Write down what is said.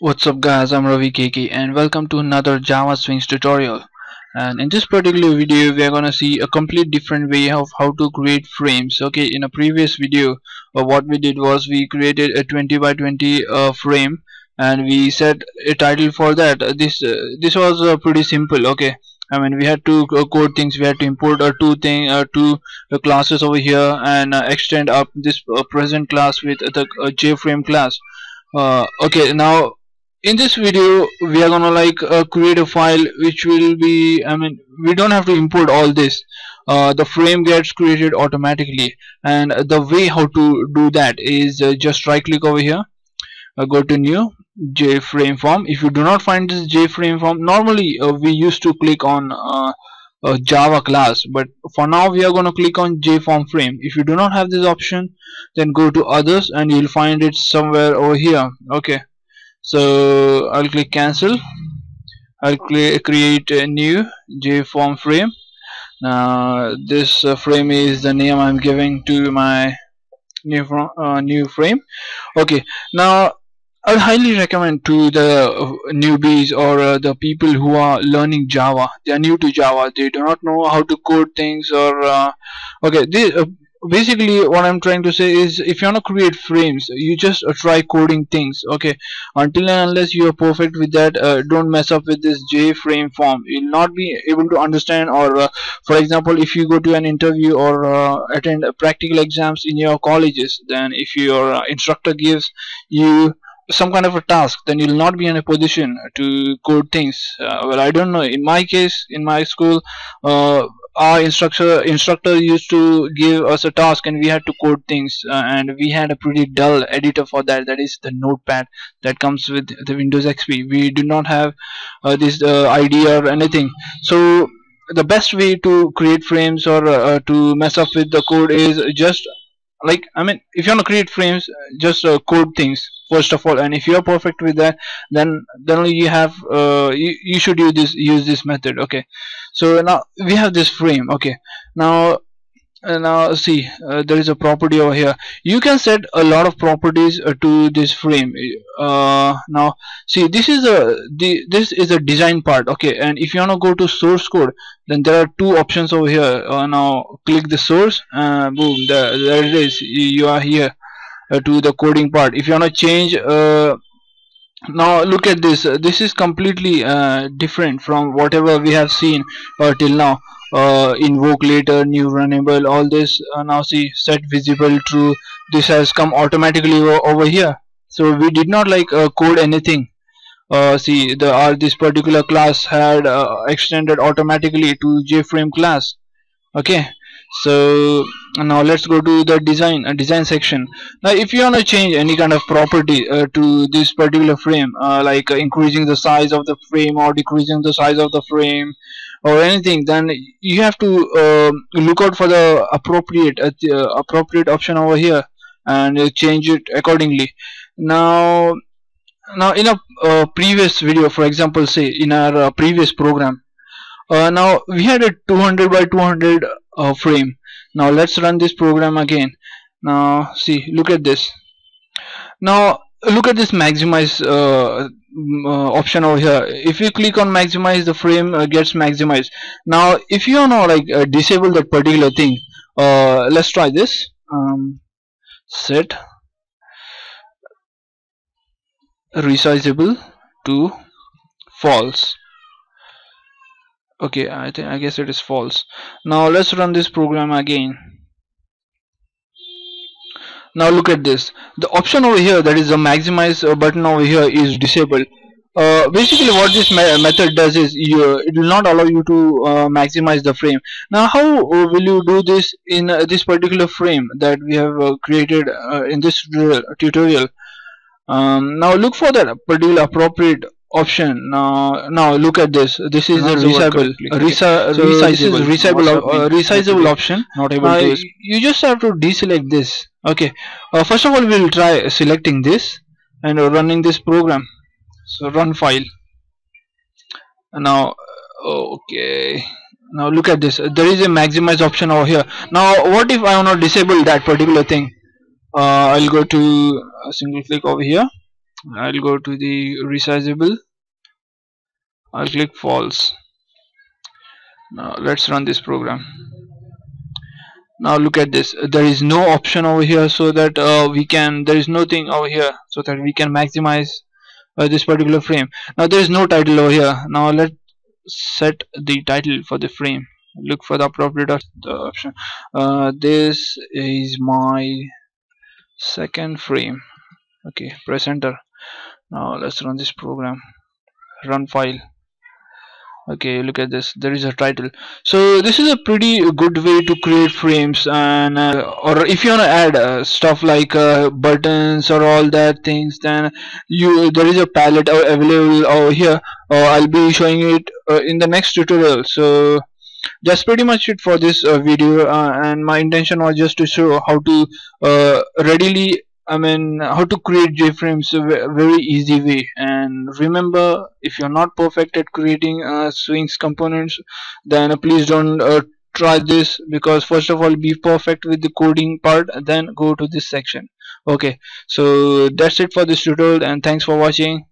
What's up guys, I'm Ravi KK and welcome to another Java Swings tutorial. And in this particular video we are gonna see a complete different way of how to create frames. Okay, in a previous video what we did was we created a 20 by 20 frame, and we set a title for that. This was pretty simple. Okay, I mean we had to code things. We had to import two classes over here and extend up this present class with the JFrame class. Okay, now in this video we are gonna create a file which will be, I mean we don't have to import all this. The frame gets created automatically, and the way how to do that is just right click over here, go to new JFrame form. If you do not find this JFrame form, normally we used to click on a Java class, but for now we are going to click on JFrame frame. If you do not have this option, then go to others and you'll find it somewhere over here. Okay, so I'll click cancel. I'll create a new JFrame frame. Now this frame is the name I'm giving to my new frame. Okay, now I would highly recommend to the newbies or the people who are learning Java. They are new to Java. They do not know how to code things or okay. Basically, what I'm trying to say is, if you want to create frames, you just try coding things. Okay, until and unless you are perfect with that, don't mess up with this JFrame form. You'll not be able to understand. Or, for example, if you go to an interview or attend practical exams in your colleges, then if your instructor gives you some kind of a task, then you'll not be in a position to code things. Well, I don't know, in my case, in my school, our instructor used to give us a task and we had to code things, and we had a pretty dull editor for that. That is the notepad that comes with the Windows XP. We do not have this idea or anything. So the best way to create frames or to mess up with the code is just, like, I mean, if you want to create frames, just code things first of all, and if you are perfect with that, then only you have you should use this method. Okay, so now we have this frame. Okay, now see, there is a property over here. You can set a lot of properties to this frame. Now see, this is a design part. Okay, and if you want to go to source code, then there are two options over here. Now click the source, boom, there it is. You are here to the coding part. If you want to change, now look at this. This is completely different from whatever we have seen till now. Invoke later, new runnable, all this. Now see, set visible true. This has come automatically over here. So we did not code anything. See, this particular class had extended automatically to JFrame class. Okay, so now let's go to the design section. Now if you want to change any kind of property to this particular frame, increasing the size of the frame or decreasing the size of the frame or anything, then you have to look out for the appropriate option over here and change it accordingly. Now in a previous video, for example, say in our previous program, now we had a 200 by 200 frame. Now let's run this program again. Now see, look at this. Now look at this maximize option over here. If you click on maximize, the frame gets maximized. Now if you want to disable that particular thing, let's try this. Set resizable to false. Okay, I guess it is false. Now let's run this program again. Now look at this. The option over here, that is the maximize button over here, is disabled. Basically what this method does is it will not allow you to maximize the frame. Now how will you do this in this particular frame that we have created in this tutorial? Now look for that particular appropriate option. Now look at this. This is a resizable option. Not able to. You just have to deselect this. Okay. First of all, we'll try selecting this and running this program. So run file. Now okay. Now look at this. There is a maximize option over here. Now what if I want to disable that particular thing? I'll go to a single click over here. I'll go to the resizable. I'll click false. Now let's run this program. Now look at this, there is no option over here, so that there is nothing over here so that we can maximize this particular frame. Now there is no title over here. Now let's set the title for the frame. Look for the appropriate option. This is my second frame. Okay, press enter. Now let's run this program. Run file. Okay, look at this, there is a title. So this is a pretty good way to create frames, and or if you want to add stuff like buttons or all that things, then there is a palette available over here. I'll be showing it in the next tutorial. So that's pretty much it for this video, and my intention was just to show how to readily, how to create JFrames a very easy way. And remember, if you're not perfect at creating swings components, then please don't try this, because first of all, be perfect with the coding part, then go to this section. Okay, so that's it for this tutorial, and thanks for watching.